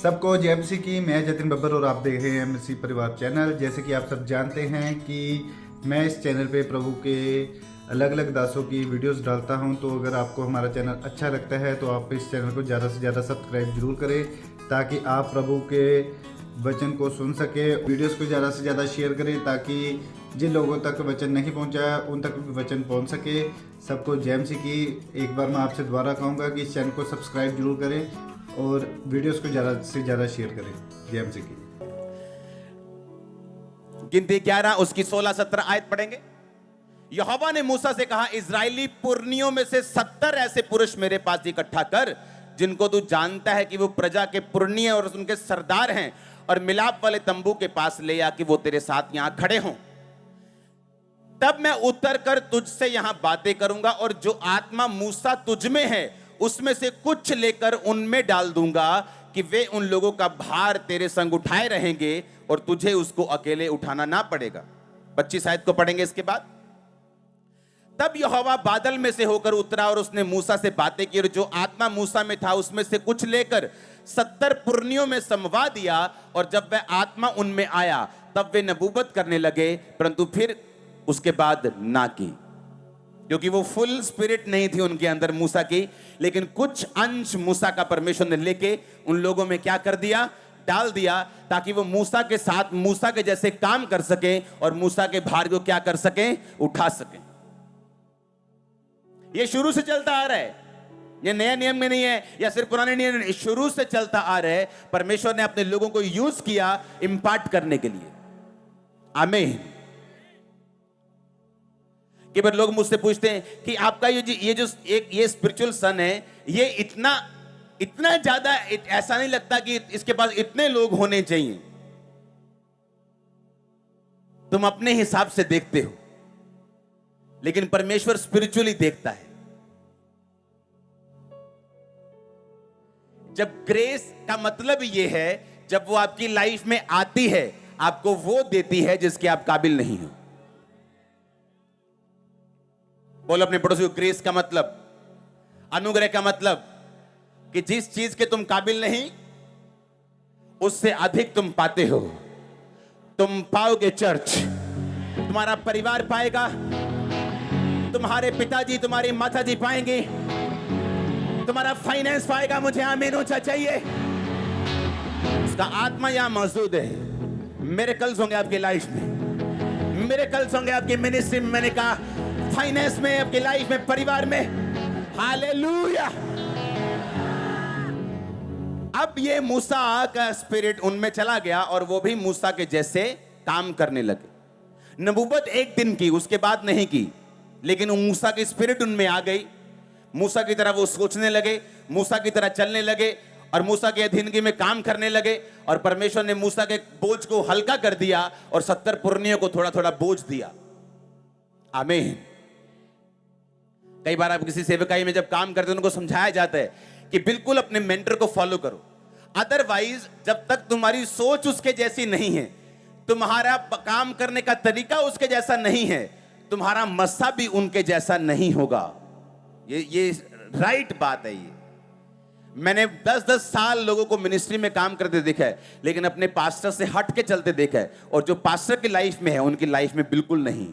सबको जय मसीह की। मैं जतिन बब्बर और आप देख रहे हैं मसीह परिवार चैनल। जैसे कि आप सब जानते हैं कि मैं इस चैनल पे प्रभु के अलग अलग दासों की वीडियोस डालता हूं, तो अगर आपको हमारा चैनल अच्छा लगता है तो आप इस चैनल को ज़्यादा से ज़्यादा सब्सक्राइब जरूर करें, ताकि आप प्रभु के वचन को सुन सके। वीडियोस को ज़्यादा से ज़्यादा शेयर करें ताकि जिन लोगों तक वचन नहीं पहुंचा उन तक भी वचन पहुंच सके। सबको जय मसीह की। एक बार मैं आपसे दोबारा कहूँगा कि इस चैनल को सब्सक्राइब जरूर करें और वीडियोस को ज़्यादा से ज़्यादा शेयर करें। जय मसीह की। गिनती 11 उसकी 16-17 आयत पढ़ेंगे। यहोवा ने मूसा से कहा, इजरायली पुरनियों में से 70 ऐसे पुरुष मेरे पास इकट्ठा कर, जिनको तू जानता है कि वो प्रजा के पुरनिय और उनके सरदार हैं, और मिलाप वाले तंबू के पास ले आ कि वो तेरे साथ यहां खड़े हों। तब मैं उतर कर तुझसे यहां बातें करूंगा, और जो आत्मा मूसा तुझ में है उसमें से कुछ लेकर उनमें डाल दूंगा कि वे उन लोगों का भार तेरे संग उठाए रहेंगे और तुझे उसको अकेले उठाना ना पड़ेगा। 25 आयत को पढ़ेंगे इसके बाद। तब यहोवा बादल में से होकर उतरा और उसने मूसा से बातें की, और जो आत्मा मूसा में था उसमें से कुछ लेकर 70 पुरनियों में समवा दिया, और जब वह आत्मा उनमें आया तब वे नबूवत करने लगे, परंतु फिर उसके बाद ना की, क्योंकि वो फुल स्पिरिट नहीं थी उनके अंदर मूसा की। लेकिन कुछ अंश मूसा का परमेश्वर ने लेके उन लोगों में क्या कर दिया, डाल दिया, ताकि वो मूसा के साथ मूसा के जैसे काम कर सके और मूसा के भार को क्या कर सके, उठा सके। ये शुरू से चलता आ रहा है, ये नया नियम में नहीं है या सिर्फ पुराने नियम में, शुरू से चलता आ रहा है। परमेश्वर ने अपने लोगों को यूज किया इंपार्ट करने के लिए। आमीन। कि बार लोग मुझसे पूछते हैं कि आपका ये स्पिरिचुअल सन है, ये इतना ज्यादा ऐसा नहीं लगता कि इसके पास इतने लोग होने चाहिए। तुम अपने हिसाब से देखते हो, लेकिन परमेश्वर स्पिरिचुअली देखता है। जब ग्रेस का मतलब ये है, जब वो आपकी लाइफ में आती है, आपको वो देती है जिसके आप काबिल नहीं हो। बोलो अपने पड़ोसी को, ग्रेस का मतलब, अनुग्रह का मतलब कि जिस चीज के तुम काबिल नहीं उससे अधिक तुम पाते हो। तुम पाओगे चर्च, तुम्हारा परिवार पाएगा, तुम्हारे पिताजी तुम्हारी माताजी पाएंगे, तुम्हारा फाइनेंस पाएगा। मुझे आमीन ऊंचा चाहिए। उसका आत्मा यहां मौजूद है। मिरेकल्स होंगे आपकी लाइफ में, मिरेकल्स होंगे आपकी मिनिस्ट्री में, मैंने कहा फाइनेंस में, आपकी लाइफ में, परिवार में। हालेलुया। अब ये मूसा का स्पिरिट उनमें चला गया और वो भी मूसा के जैसे काम करने लगे। नबूवत एक दिन की, उसके बाद नहीं की, लेकिन मूसा की स्पिरिट उनमें आ गई। मूसा की तरह वो सोचने लगे, मूसा की तरह चलने लगे और मूसा के अधीनगी में काम करने लगे। और परमेश्वर ने मूसा के बोझ को हल्का कर दिया और 70 पुरनियों को थोड़ा थोड़ा बोझ दिया। आमीन। कई बार आप किसी सेवकाई में जब काम करते हैं, उनको समझाया जाता है कि बिल्कुल अपने मेंटर को फॉलो करो, अदरवाइज जब तक तुम्हारी सोच उसके जैसी नहीं है, तुम्हारा काम करने का तरीका उसके जैसा नहीं है, तुम्हारा मस्सा भी उनके जैसा नहीं होगा। ये राइट बात है। ये मैंने 10-10 साल लोगों को मिनिस्ट्री में काम करते देखा है, लेकिन अपने पास्टर से हट के चलते देखा है, और जो पास्टर की लाइफ में है उनकी लाइफ में बिल्कुल नहीं।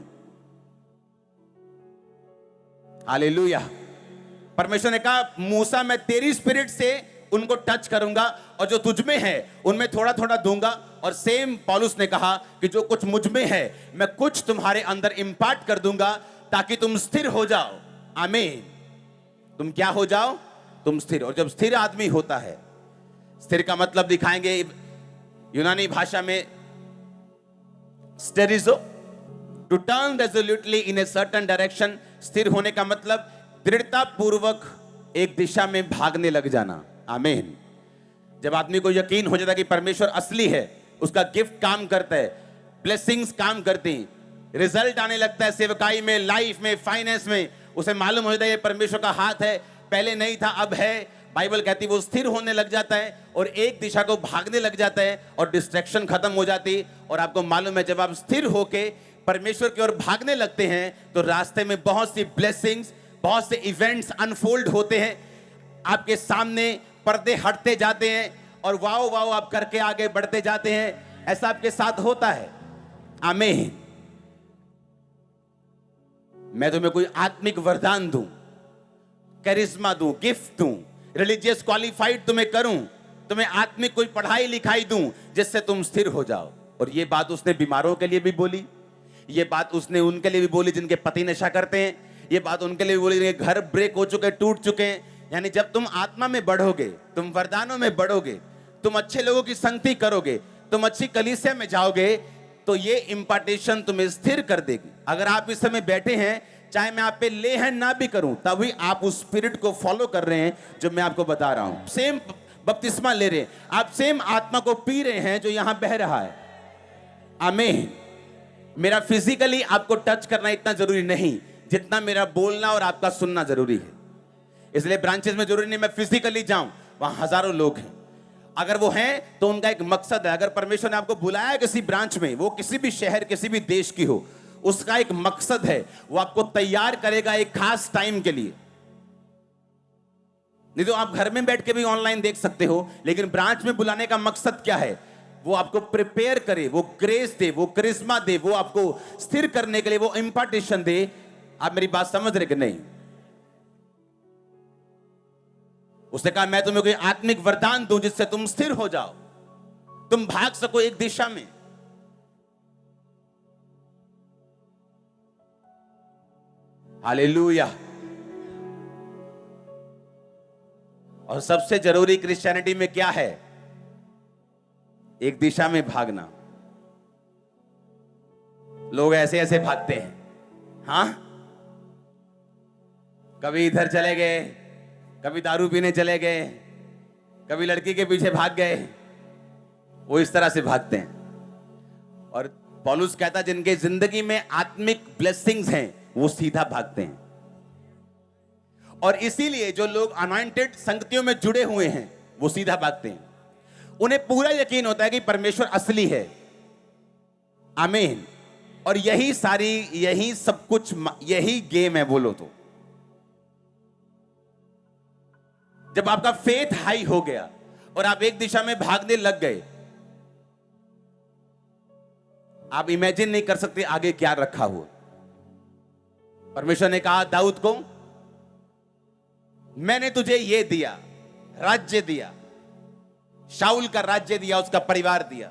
हालेलुया। परमेश्वर ने कहा, मूसा मैं तेरी स्पिरिट से उनको टच करूंगा और जो तुझ में है उनमें थोड़ा थोड़ा दूंगा। और सेम पौलुस ने कहा कि जो कुछ मुझ में है मैं कुछ तुम्हारे अंदर इंपार्ट कर दूंगा, ताकि तुम स्थिर हो जाओ। आमीन। तुम क्या हो जाओ? तुम स्थिर। और जब स्थिर आदमी होता है, स्थिर का मतलब दिखाएंगे यूनानी भाषा में स्टेरिजो, to turn resolutely in a certain direction. स्थिर होने का मतलब दृढ़ता पूर्वक एक दिशा में भागने लग जाना। आमीन। जब आदमी को यकीन हो जाता है कि परमेश्वर असली है, उसका गिफ्ट काम करता है, ब्लेसिंग्स काम करती हैं, रिजल्ट आने लगता है सेवकाई में, लाइफ में, फाइनेंस में, उसे मालूम हो जाता है ये परमेश्वर का हाथ है, पहले नहीं था अब है। बाइबल कहती है वो स्थिर होने लग जाता है और एक दिशा को भागने लग जाता है और डिस्ट्रैक्शन खत्म हो जाती। और आपको मालूम है जब आप स्थिर होके परमेश्वर की ओर भागने लगते हैं तो रास्ते में बहुत सी ब्लेसिंग्स, बहुत से इवेंट्स अनफोल्ड होते हैं आपके सामने, पर्दे हटते जाते हैं और वाओ वाओ आप करके आगे बढ़ते जाते हैं। ऐसा आपके साथ होता है। आमीन। मैं तुम्हें कोई आत्मिक वरदान दूं, करिश्मा दूं, गिफ्ट दूं, रिलीजियस क्वालिफाइड तुम्हें करूं, तुम्हें आत्मिक कोई पढ़ाई लिखाई दूं जिससे तुम स्थिर हो जाओ। और ये बात उसने बीमारों के लिए भी बोली, ये बात उसने उनके लिए भी बोली जिनके पति नशा करते हैं, ये बात उनके लिए भी बोली जिनके घर ब्रेक हो चुके, टूट चुके हैं। यानी जब तुम आत्मा में बढ़ोगे, तुम वरदानों में बढ़ोगे, तुम अच्छे लोगों की संगति करोगे, तुम अच्छी कलीसिया में जाओगे, तो ये इंपार्टेशन तुम्हें स्थिर कर देगी। अगर आप इस समय बैठे हैं, चाहे मैं आप पे ले हैंड ना भी करूं, तभी आप उस स्पिरिट को फॉलो कर रहे हैं जो मैं आपको बता रहा हूं। सेम बपतिस्मा ले रहे हैं आप, सेम आत्मा को पी रहे हैं जो यहां बह रहा है। आमीन। मेरा फिजिकली आपको टच करना इतना जरूरी नहीं जितना मेरा बोलना और आपका सुनना जरूरी है। इसलिए ब्रांचेस में जरूरी नहीं मैं फिजिकली जाऊं, वहां हजारों लोग हैं। अगर वो हैं तो उनका एक मकसद है। अगर परमेश्वर ने आपको बुलाया किसी ब्रांच में, वो किसी भी शहर किसी भी देश की हो, उसका एक मकसद है। वो आपको तैयार करेगा एक खास टाइम के लिए। नहीं तो आप घर में बैठ के भी ऑनलाइन देख सकते हो, लेकिन ब्रांच में बुलाने का मकसद क्या है? वो आपको प्रिपेयर करे, वो ग्रेस दे, वो करिश्मा दे, वो आपको स्थिर करने के लिए वो इंपार्टेशन दे। आप मेरी बात समझ रहे कि नहीं? उसने कहा मैं तुम्हें कोई आत्मिक वरदान दूं जिससे तुम स्थिर हो जाओ, तुम भाग सको एक दिशा में। हालेलुया। और सबसे जरूरी क्रिश्चियनिटी में क्या है? एक दिशा में भागना। लोग ऐसे ऐसे भागते हैं। हां, कभी इधर चले गए, कभी दारू पीने चले गए, कभी लड़की के पीछे भाग गए। वो इस तरह से भागते हैं। और पौलुस कहता जिनके जिंदगी में आत्मिक ब्लेसिंग्स हैं वो सीधा भागते हैं। और इसीलिए जो लोग अनॉइंटेड संगतियों में जुड़े हुए हैं वो सीधा भागते हैं। उन्हें पूरा यकीन होता है कि परमेश्वर असली है। आमीन। और यही सब कुछ, यही गेम है बोलो तो। जब आपका फेथ हाई हो गया और आप एक दिशा में भागने लग गए, आप इमेजिन नहीं कर सकते आगे क्या रखा हुआ। परमेश्वर ने कहा दाऊद को, मैंने तुझे ये दिया, राज्य दिया, शाऊल का राज्य दिया, उसका परिवार दिया,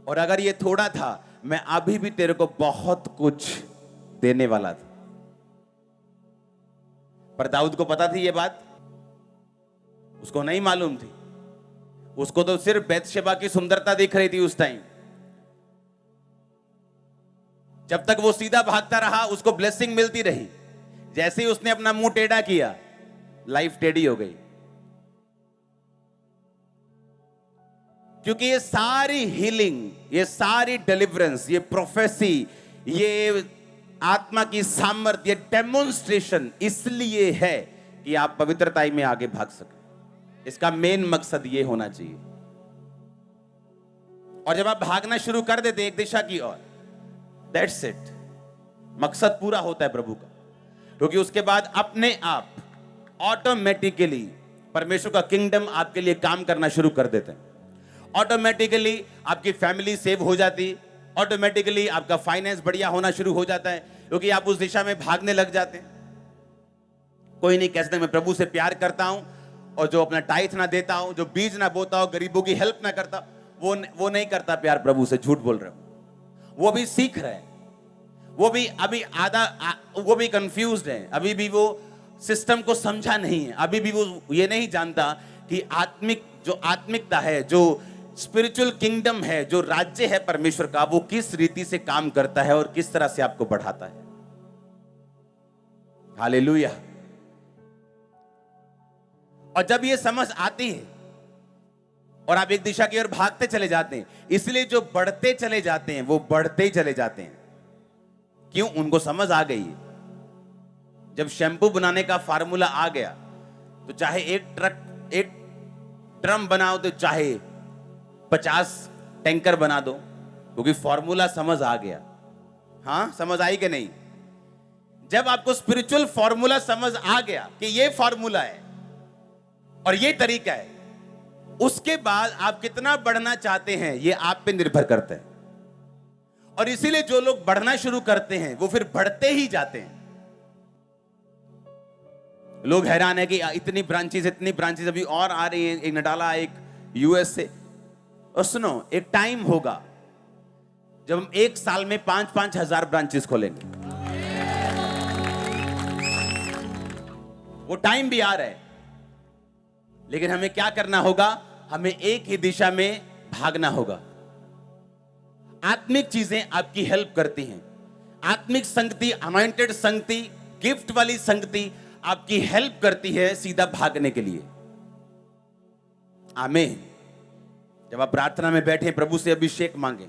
और अगर ये थोड़ा था, मैं अभी भी तेरे को बहुत कुछ देने वाला था। पर दाऊद को पता थी ये बात? उसको नहीं मालूम थी। उसको तो सिर्फ बैतशेबा की सुंदरता दिख रही थी उस टाइम। जब तक वो सीधा भागता रहा उसको ब्लेसिंग मिलती रही। जैसे ही उसने अपना मुंह टेढ़ा किया, लाइफ टेढ़ी हो गई। क्योंकि ये सारी हीलिंग, ये सारी डिलीवरेंस, ये प्रोफेसी, ये आत्मा की सामर्थ्य, ये डेमोन्स्ट्रेशन इसलिए है कि आप पवित्रता में आगे भाग सके। इसका मेन मकसद ये होना चाहिए। और जब आप भागना शुरू कर देते एक दिशा की ओर, दैट्स इट, मकसद पूरा होता है प्रभु का। क्योंकि उसके बाद अपने आप ऑटोमेटिकली परमेश्वर का किंगडम आपके लिए काम करना शुरू कर देते हैं। ऑटोमेटिकली आपकी फैमिली सेव हो जाती, ऑटोमेटिकली आपका फाइनेंस बढ़िया होना शुरू हो जाता है, क्योंकि आप उस दिशा में भागने लग जाते हैं। कोई नहीं कह सकता मैं प्रभु से प्यार करता हूं और जो अपना टाइथ ना देता हूं, जो बीज ना बोता हो, गरीबों की हेल्प ना करता, वो नहीं करता प्यार प्रभु से। झूठ बोल रहे हो। वो भी सीख रहे हैं, वो भी अभी वो भी कंफ्यूज्ड है, अभी भी वो सिस्टम को समझा नहीं है, अभी भी वो ये नहीं जानता कि जो आत्मिकता है, जो स्पिरिचुअल किंगडम है, जो राज्य है परमेश्वर का, वो किस रीति से काम करता है और किस तरह से आपको बढ़ाता है। हालेलुया। और जब ये समझ आती है और आप एक दिशा की ओर भागते चले जाते हैं, इसलिए जो बढ़ते चले जाते हैं वो बढ़ते ही चले जाते हैं। क्यों? उनको समझ आ गई है। जब शैम्पू बनाने का फार्मूला आ गया तो चाहे एक ड्रम बनाओ तो चाहे 50 टैंकर बना दो, क्योंकि फॉर्मूला समझ आ गया। हां, समझ आई कि नहीं? जब आपको स्पिरिचुअल फॉर्मूला समझ आ गया कि ये फॉर्मूला है और ये तरीका है, उसके बाद आप कितना बढ़ना चाहते हैं ये आप पे निर्भर करता है। और इसीलिए जो लोग बढ़ना शुरू करते हैं वो फिर बढ़ते ही जाते हैं। लोग हैरान है कि इतनी ब्रांचेस अभी और आ रही हैं। एक नडाला, एक यूएस से। और सुनो, एक टाइम होगा जब हम एक साल में 5-5 हजार ब्रांचेस खोलेंगे। वो टाइम भी आ रहा है, लेकिन हमें क्या करना होगा? हमें एक ही दिशा में भागना होगा। आत्मिक चीजें आपकी हेल्प करती हैं। आत्मिक संगति, अनॉइंटेड संगति, गिफ्ट वाली संगति आपकी हेल्प करती है सीधा भागने के लिए। आमीन। जब आप प्रार्थना में बैठे प्रभु से अभिषेक मांगे,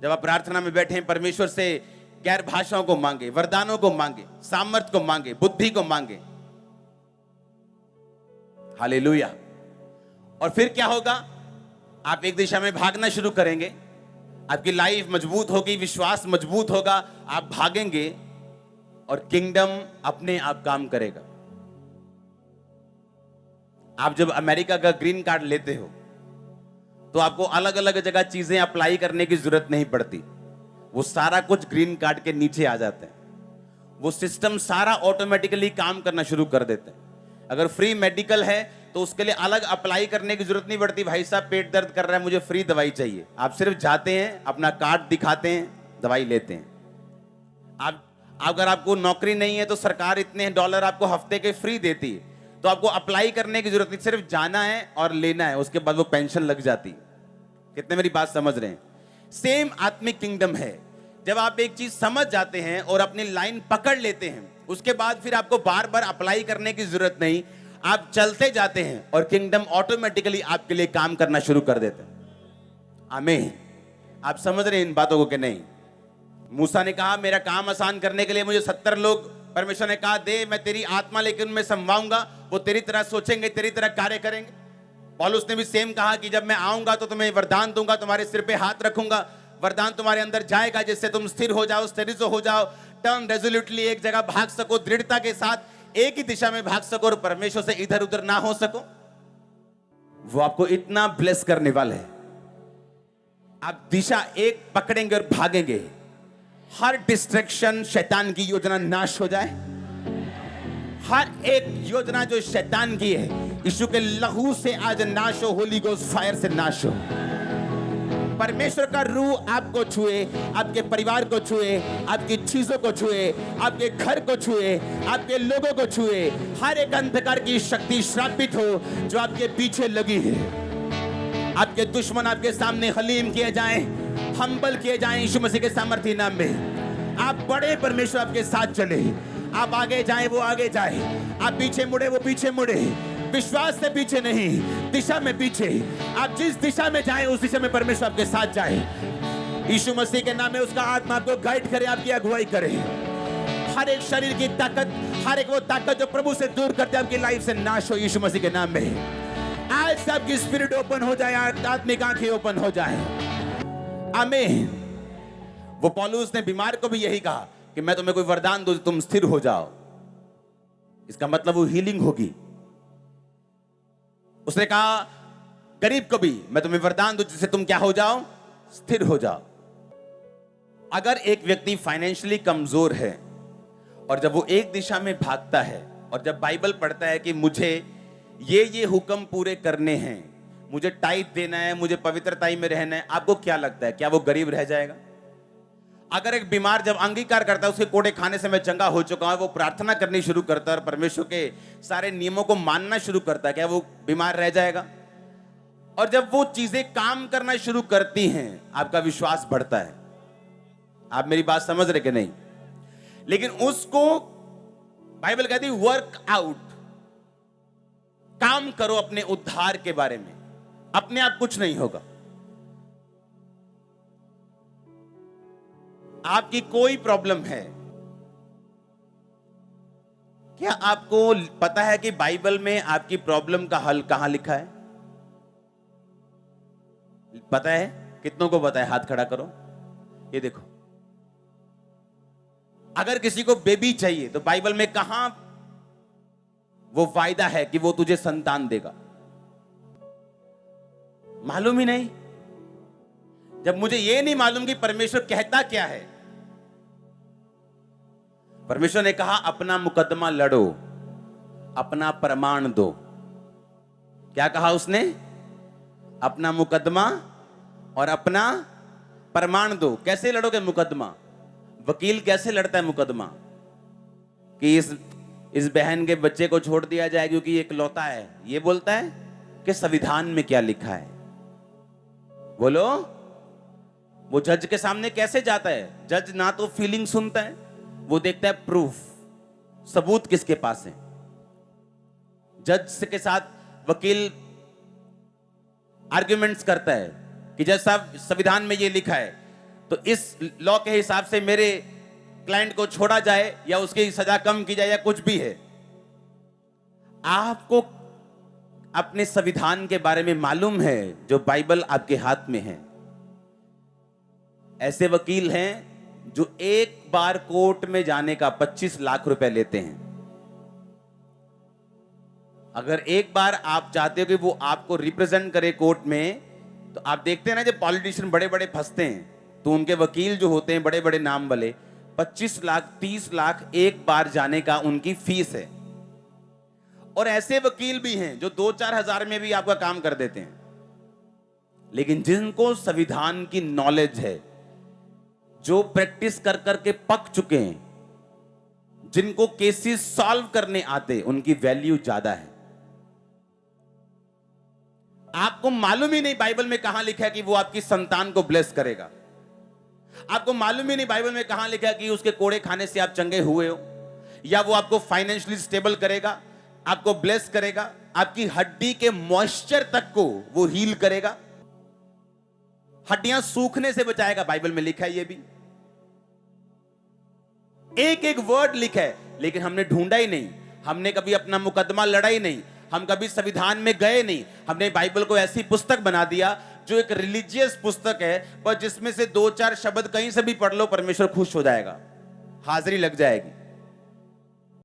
जब आप प्रार्थना में बैठे परमेश्वर से गैर भाषाओं को मांगे, वरदानों को मांगे, सामर्थ्य को मांगे, बुद्धि को मांगे। हालेलुया। और फिर क्या होगा? आप एक दिशा में भागना शुरू करेंगे, आपकी लाइफ मजबूत होगी, विश्वास मजबूत होगा, आप भागेंगे और किंगडम अपने आप काम करेगा। आप जब अमेरिका का ग्रीन कार्ड लेते हो तो आपको अलग अलग जगह चीजें अप्लाई करने की जरूरत नहीं पड़ती। वो सारा कुछ ग्रीन कार्ड के नीचे आ जाते हैं। वो सिस्टम सारा ऑटोमेटिकली काम करना शुरू कर देते हैं। अगर फ्री मेडिकल है तो उसके लिए अलग अप्लाई करने की जरूरत नहीं पड़ती। भाई साहब पेट दर्द कर रहा है, मुझे फ्री दवाई चाहिए। आप सिर्फ जाते हैं, अपना कार्ड दिखाते हैं, दवाई लेते हैं। आप अगर आपको नौकरी नहीं है तो सरकार इतने डॉलर आपको हफ्ते के फ्री देती है, तो आपको अप्लाई करने की जरूरत नहीं, सिर्फ जाना है और लेना है, उसके बाद वो पेंशन लग जाती। कितने मेरी बात समझ रहे हैं? सेम आत्मिक किंगडम है। जब आप एक चीज समझ जाते हैं और अपनी लाइन पकड़ लेते हैं, उसके बाद फिर आपको बार बार अप्लाई करने की जरूरत नहीं। आप चलते जाते हैं और किंगडम ऑटोमेटिकली आपके लिए काम करना शुरू कर देते हैं। आमीन। आप समझ रहे हैं इन बातों को कि नहीं? मूसा ने कहा मेरा काम आसान करने के लिए मुझे 70 लोग, परमेश्वर ने कहा दे, मैं तेरी आत्मा लेकर उनमें समवाऊंगा, वो तेरी तरह सोचेंगे, तेरी तरह कार्य करेंगे। पौलुस ने भी सेम कहा कि जब मैं आऊंगा तो तुम्हें वरदान दूंगा, तुम्हारे सिर पे हाथ रखूंगा, वरदान तुम्हारे अंदर जाएगा जिससे तुम स्थिर हो जाओ, स्थिर हो जाओ, टर्न रेजोल्यूटली, एक जगह भाग सको, दृढ़ता के साथ एक ही दिशा में भाग सको और परमेश्वर से इधर उधर ना हो सको। वो आपको इतना ब्लेस करने वाले हैं। आप दिशा एक पकड़ेंगे और भागेंगे, हर डिस्ट्रैक्शन, शैतान की योजना नाश हो जाए। हर एक योजना जो शैतान की है यीशु के लहू से आज नाश हो, होली गोस्ट फायर से नाश हो। परमेश्वर का रूह आपको छुए, आपके परिवार को छुए, आपकी चीजों को छुए, आपके घर को छुए, आपके लोगों को छुए। हर एक अंधकार की शक्ति श्रापित हो जो आपके पीछे लगी है। आपके दुश्मन आपके सामने हलीम किए जाएं, हम्बल किए जाएं यीशु मसीह के सामर्थ्य नाम में। आप बड़े परमेश्वर आपके साथ चले। आप आगे जाएं, वो आगे जाए। आप पीछे मुड़े, वो पीछे मुड़े। विश्वास से पीछे नहीं, दिशा में पीछे। आप जिस दिशा में जाएं उस दिशा में परमेश्वर आपके साथ जाए। यीशु मसीह के नाम में उसका आत्मा आपको गाइड करे, आपकी अगुवाई करे। हर एक शरीर की ताकत, हर एक वो ताकत जो प्रभु से दूर करते आपकी लाइफ से नाश हो यीशु मसीह के नाम में। आज से आपकी स्पिरिट ओपन हो जाए, आत्मिक आंखें ओपन हो जाए। आमीन। वो पौलुस ने बीमार को भी यही कहा कि मैं तुम्हें कोई वरदान दूं, तुम स्थिर हो जाओ। इसका मतलब वो हीलिंग होगी। उसने कहा गरीब को भी मैं तुम्हें वरदान दूं जिससे तुम क्या हो जाओ? स्थिर हो जाओ। अगर एक व्यक्ति फाइनेंशियली कमजोर है और जब वो एक दिशा में भागता है और जब बाइबल पढ़ता है कि मुझे ये हुक्म पूरे करने हैं, मुझे टाइट देना है, मुझे पवित्रताई में रहना है, आपको क्या लगता है क्या वो गरीब रह जाएगा? अगर एक बीमार जब अंगीकार करता है उसके कोड़े खाने से मैं चंगा हो चुका हूं, वो प्रार्थना करनी शुरू करता है और परमेश्वर के सारे नियमों को मानना शुरू करता है, क्या वो बीमार रह जाएगा? और जब वो चीजें काम करना शुरू करती हैं आपका विश्वास बढ़ता है। आप मेरी बात समझ रहे कि नहीं? लेकिन उसको बाइबल कहती है वर्क आउट, काम करो अपने उद्धार के बारे में। अपने आप कुछ नहीं होगा। आपकी कोई प्रॉब्लम है, क्या आपको पता है कि बाइबल में आपकी प्रॉब्लम का हल कहां लिखा है? पता है? कितनों को पता है? हाथ खड़ा करो। ये देखो, अगर किसी को बेबी चाहिए तो बाइबल में कहां वो वायदा है कि वो तुझे संतान देगा? मालूम ही नहीं। जब मुझे ये नहीं मालूम कि परमेश्वर कहता क्या है, परमेश्वर ने कहा अपना मुकदमा लड़ो, अपना प्रमाण दो। क्या कहा उसने? अपना मुकदमा और अपना प्रमाण दो। कैसे लड़ोगे मुकदमा? वकील कैसे लड़ता है मुकदमा? कि इस बहन के बच्चे को छोड़ दिया जाए क्योंकि ये इकलौता है, ये बोलता है कि संविधान में क्या लिखा है? बोलो। वो जज के सामने कैसे जाता है? जज ना तो फीलिंग सुनता है, वो देखता है प्रूफ, सबूत किसके पास है। जज के साथ वकील आर्ग्यूमेंट्स करता है कि जज साहब संविधान में ये लिखा है, तो इस लॉ के हिसाब से मेरे क्लाइंट को छोड़ा जाए या उसकी सजा कम की जाए या कुछ भी है। आपको अपने संविधान के बारे में मालूम है जो बाइबल आपके हाथ में है। ऐसे वकील हैं जो एक बार कोर्ट में जाने का 25 लाख रुपए लेते हैं। अगर एक बार आप चाहते हो कि वो आपको रिप्रेजेंट करे कोर्ट में, तो आप देखते हैं ना जब पॉलिटिशियन बड़े बड़े फंसते हैं तो उनके वकील जो होते हैं बड़े बड़े नाम वाले, 25 लाख 30 लाख एक बार जाने का उनकी फीस है। और ऐसे वकील भी हैं जो 2-4 हजार में भी आपका काम कर देते हैं। लेकिन जिनको संविधान की नॉलेज है, जो प्रैक्टिस कर करके पक चुके हैं, जिनको केसेस सॉल्व करने आते, उनकी वैल्यू ज्यादा है। आपको मालूम ही नहीं बाइबल में कहां लिखा है कि वो आपकी संतान को ब्लेस करेगा। आपको मालूम ही नहीं बाइबल में कहां लिखा है कि उसके कोड़े खाने से आप चंगे हुए हो, या वो आपको फाइनेंशियली स्टेबल करेगा, आपको ब्लेस करेगा, आपकी हड्डी के मॉइस्चर तक को वो हील करेगा, हड्डियां सूखने से बचाएगा। बाइबल में लिखा है ये भी, एक एक वर्ड लिखा है, लेकिन हमने ढूंढा ही नहीं, हमने कभी अपना मुकदमा लड़ा ही नहीं, हम कभी संविधान में गए नहीं। हमने बाइबल को ऐसी पुस्तक बना दिया जो एक रिलीजियस पुस्तक है, पर जिसमें से 2-4 शब्द कहीं से भी पढ़ लो परमेश्वर खुश हो जाएगा, हाजिरी लग जाएगी।